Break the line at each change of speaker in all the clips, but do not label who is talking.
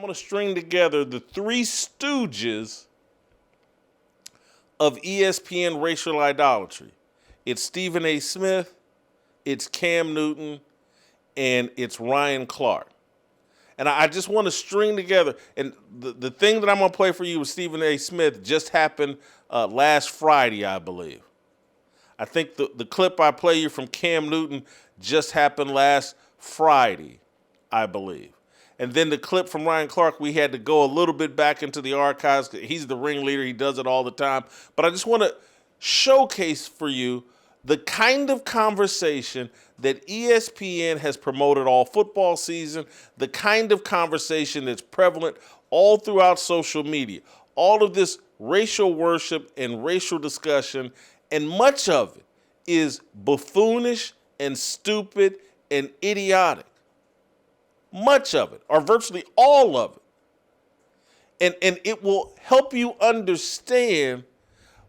I'm going to string together the three stooges of ESPN racial idolatry. It's Stephen A. Smith, it's Cam Newton, and it's Ryan Clark. And I just want to string together, and the thing that I'm going to play for you with Stephen A. Smith just happened last Friday, I believe. I think the clip I play you from Cam Newton just happened last Friday, I believe. And then the clip from Ryan Clark, we had to go a little bit back into the archives. He's the ringleader. He does it all the time. But I just want to showcase for you the kind of conversation that ESPN has promoted all football season, the kind of conversation that's prevalent all throughout social media. All of this racial worship and racial discussion, and much of it is buffoonish and stupid and idiotic. Much of it, or virtually all of it. And it will help you understand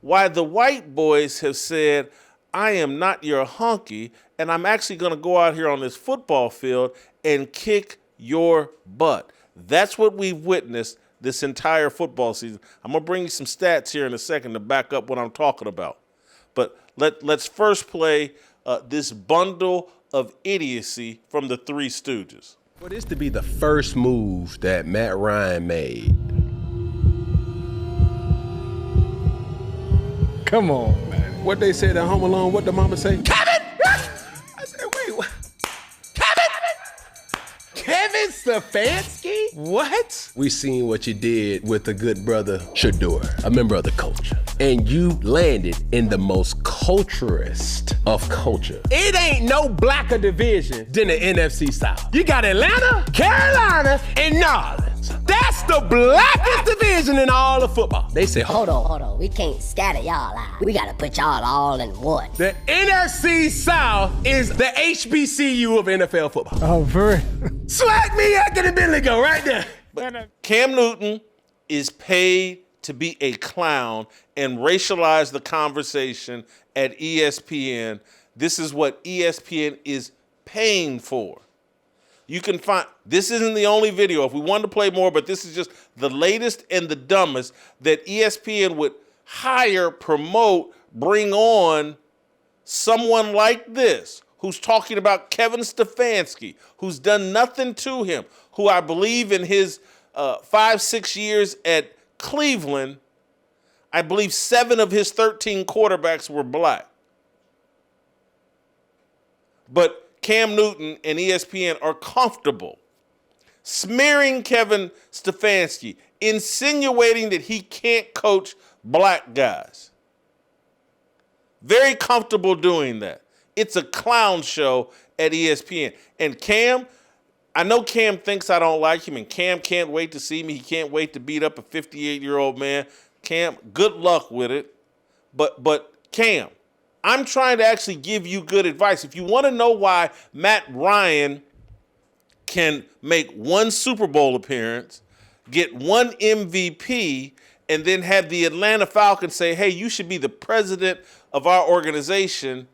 why the white boys have said, I am not your hunky, and I'm actually going to go out here on this football field and kick your butt. That's what we've witnessed this entire football season. I'm going to bring you some stats here in a second to back up what I'm talking about. But let's first play this bundle of idiocy from the Three Stooges.
For this to be the first move that Matt Ryan made.
Come on, man.
What they said at Home Alone, what the mama say? Kevin! I said, wait, what? Kevin Stefanski? What? We seen what you did with the good brother Shador, a member of the culture. And you landed in the most culturist of culture. It ain't no blacker division than the NFC South. You got Atlanta, Carolina, and New Orleans. That's the blackest division in all of football. They say,
hold on. We can't scatter y'all out. We gotta put y'all all in one.
The NFC South is the HBCU of NFL football.
Oh, very.
Swag me after the Billy go right there.
But Cam Newton is paid to be a clown and racialize the conversation at ESPN. This is what ESPN is paying for. You can find, this isn't the only video. If we wanted to play more, but this is just the latest and the dumbest that ESPN would hire, promote, bring on someone like this, who's talking about Kevin Stefanski, who's done nothing to him, who I believe in his 5-6 years at Cleveland, I believe 7 of his 13 quarterbacks were black. But Cam Newton and ESPN are comfortable smearing Kevin Stefanski, insinuating that he can't coach black guys. Very comfortable doing that. It's a clown show at ESPN. And Cam, I know Cam thinks I don't like him, and Cam can't wait to see me. He can't wait to beat up a 58-year-old man. Cam, good luck with it. But Cam, I'm trying to actually give you good advice. If you want to know why Matt Ryan can make one Super Bowl appearance, get one MVP, and then have the Atlanta Falcons say, hey, you should be the president of our organization,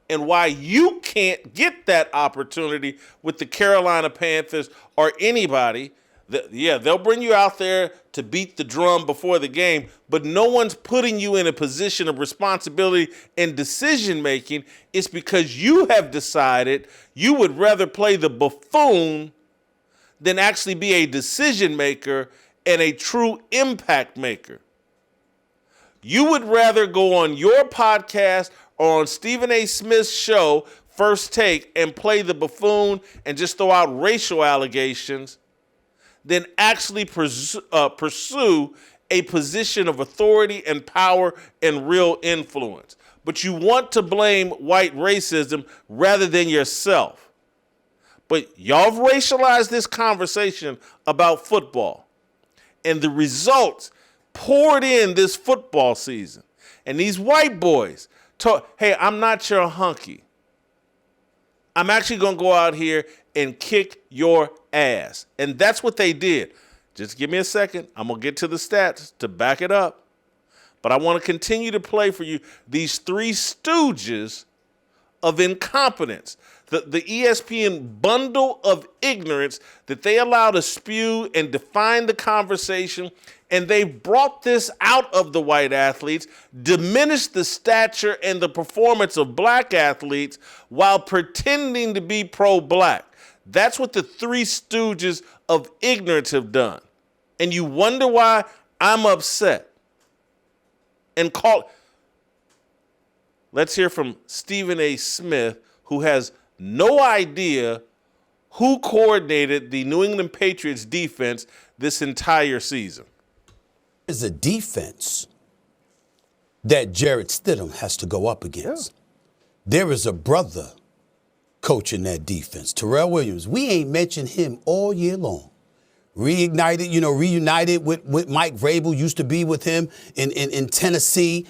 and why you can't get that opportunity with the Carolina Panthers or anybody, they'll bring you out there to beat the drum before the game, but no one's putting you in a position of responsibility and decision-making. It's because you have decided you would rather play the buffoon than actually be a decision-maker and a true impact maker. You would rather go on your podcast or on Stephen A. Smith's show, First Take, and play the buffoon and just throw out racial allegations than actually pursue a position of authority and power and real influence. But you want to blame white racism rather than yourself. But y'all have racialized this conversation about football. And the results poured in this football season. And these white boys talk, hey, I'm not your hunky. I'm actually going to go out here and kick your ass. And that's what they did. Just give me a second. I'm going to get to the stats to back it up. But I want to continue to play for you these three stooges of incompetence. The ESPN bundle of ignorance that they allow to spew and define the conversation, and they've brought this out of the white athletes, diminished the stature and the performance of black athletes while pretending to be pro-black. That's what the three stooges of ignorance have done. And you wonder why I'm upset. And let's hear from Stephen A. Smith, who has no idea who coordinated the New England Patriots defense this entire season.
Is a defense that Jarrett Stidham has to go up against. Yeah. There is a brother coaching that defense, Terrell Williams. We ain't mentioned him all year long. Reunited with Mike Vrabel, used to be with him in Tennessee.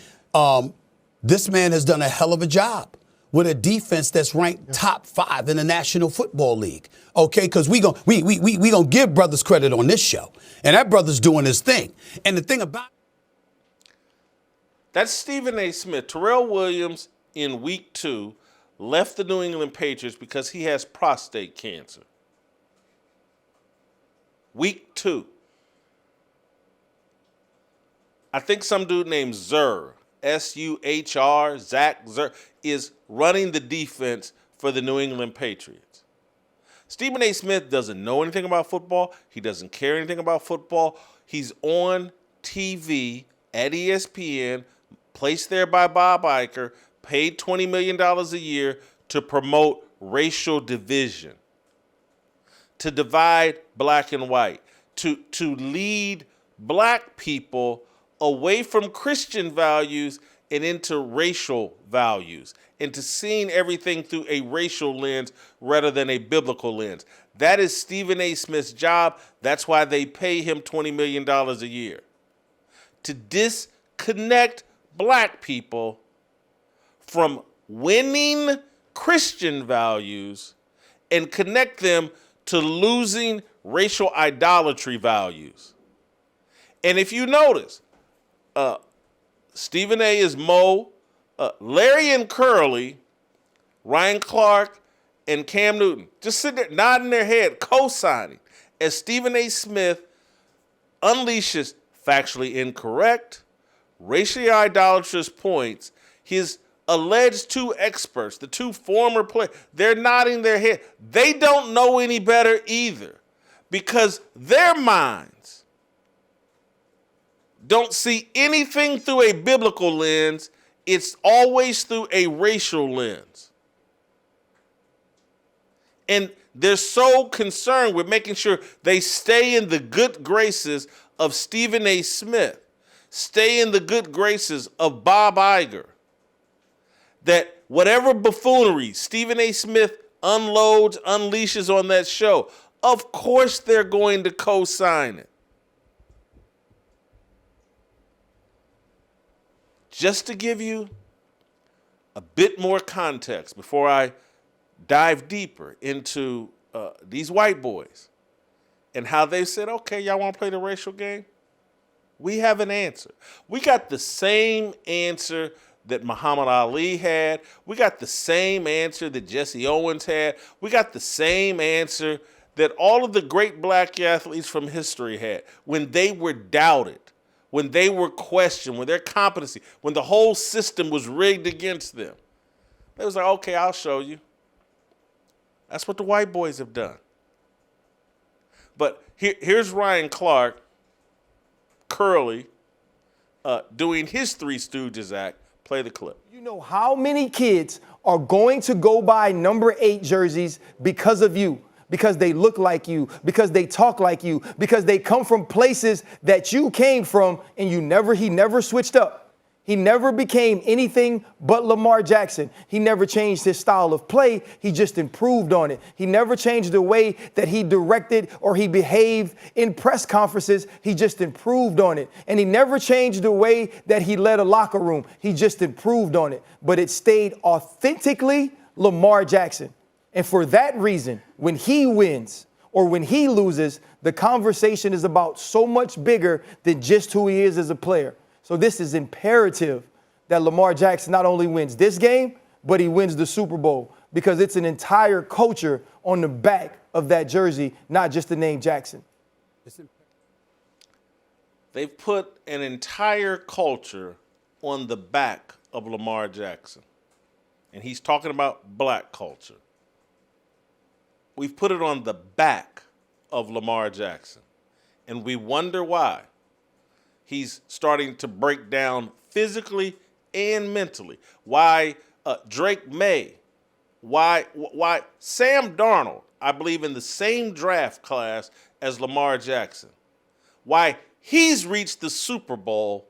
This man has done a hell of a job with a defense that's ranked top 5 in the National Football League. Okay, because we gonna give brothers credit on this show. And that brother's doing his thing. And the thing about
that's Stephen A. Smith. Terrell Williams in week 2 left the New England Patriots because he has prostate cancer. Week 2. I think some dude named Zur, S-U-H-R, Zach Zur, is running the defense for the New England Patriots. Stephen A. Smith doesn't know anything about football. He doesn't care anything about football. He's on TV at ESPN, placed there by Bob Iger, paid $20 million a year to promote racial division, to divide black and white, to lead black people away from Christian values and into racial values, into seeing everything through a racial lens rather than a biblical lens. That is Stephen A. Smith's job. That's why they pay him $20 million a year. To disconnect black people from winning Christian values and connect them to losing racial idolatry values. And if you notice, Stephen A. is Mo, Larry and Curly, Ryan Clark, and Cam Newton just sitting there nodding their head, co-signing, as Stephen A. Smith unleashes factually incorrect, racially idolatrous points. His alleged 2 experts, the 2 former players, they're nodding their head. They don't know any better either, because their minds don't see anything through a biblical lens. It's always through a racial lens. And they're so concerned with making sure they stay in the good graces of Stephen A. Smith, stay in the good graces of Bob Iger, that whatever buffoonery Stephen A. Smith unloads, unleashes on that show, of course they're going to co-sign it. Just to give you a bit more context before I dive deeper into these white boys and how they said, okay, y'all want to play the racial game? We have an answer. We got the same answer that Muhammad Ali had. We got the same answer that Jesse Owens had. We got the same answer that all of the great black athletes from history had when they were doubted, when they were questioned, when their competency, when the whole system was rigged against them. They was like, okay, I'll show you. That's what the white boys have done. But here's Ryan Clark, Curly, doing his Three Stooges act. Play the clip.
You know how many kids are going to go buy number 8 jerseys because of you? Because they look like you, because they talk like you, because they come from places that you came from, and he never switched up. He never became anything but Lamar Jackson. He never changed his style of play. He just improved on it. He never changed the way that he directed or he behaved in press conferences. He just improved on it. And he never changed the way that he led a locker room. He just improved on it. But it stayed authentically Lamar Jackson. And for that reason, when he wins or when he loses, the conversation is about so much bigger than just who he is as a player. So this is imperative that Lamar Jackson not only wins this game, but he wins the Super Bowl. because it's an entire culture on the back of that jersey, not just the name Jackson.
They've put an entire culture on the back of Lamar Jackson. And he's talking about black culture. We've put it on the back of Lamar Jackson. And we wonder why he's starting to break down physically and mentally. Why Drake May, why Sam Darnold, I believe in the same draft class as Lamar Jackson, why he's reached the Super Bowl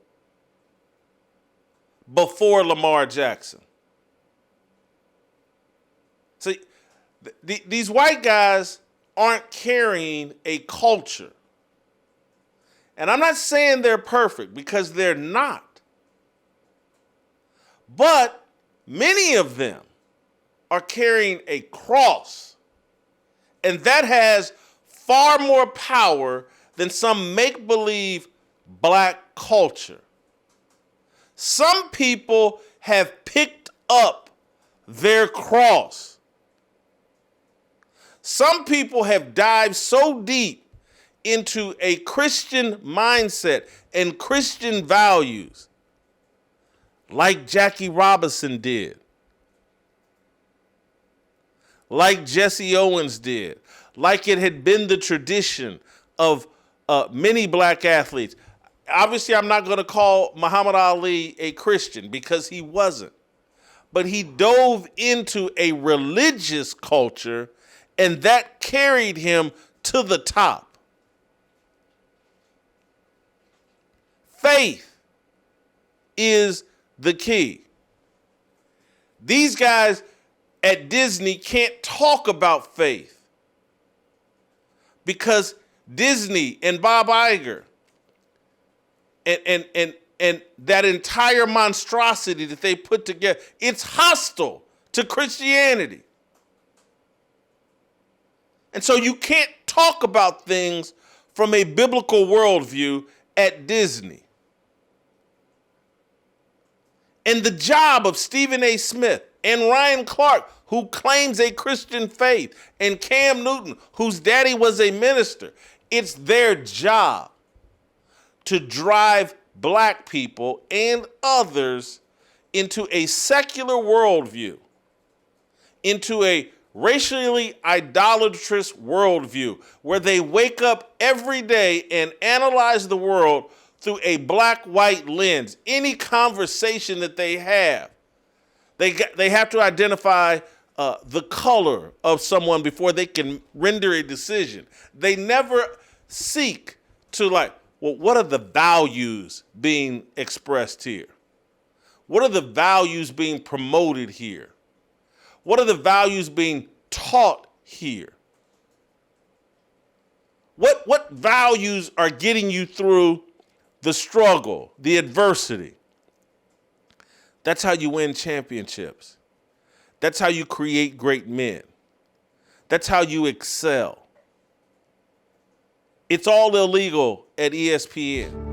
before Lamar Jackson. See, these white guys aren't carrying a culture. And I'm not saying they're perfect, because they're not. But many of them are carrying a cross. And that has far more power than some make-believe black culture. Some people have picked up their cross. Some people have dived so deep into a Christian mindset and Christian values, like Jackie Robinson did, like Jesse Owens did, like it had been the tradition of many black athletes. Obviously, I'm not going to call Muhammad Ali a Christian, because he wasn't. But he dove into a religious culture, and that carried him to the top. Faith is the key. These guys at Disney can't talk about faith, because Disney and Bob Iger and that entire monstrosity that they put together, it's hostile to Christianity. And so you can't talk about things from a biblical worldview at Disney. And the job of Stephen A. Smith and Ryan Clark, who claims a Christian faith, and Cam Newton, whose daddy was a minister, it's their job to drive black people and others into a secular worldview, into a racially idolatrous worldview, where they wake up every day and analyze the world through a black-white lens. Any conversation that they have, they have to identify the color of someone before they can render a decision. They never seek to, like, well, what are the values being expressed here? What are the values being promoted here? What are the values being taught here? What values are getting you through the struggle, the adversity? That's how you win championships. That's how you create great men. That's how you excel. It's all illegal at ESPN.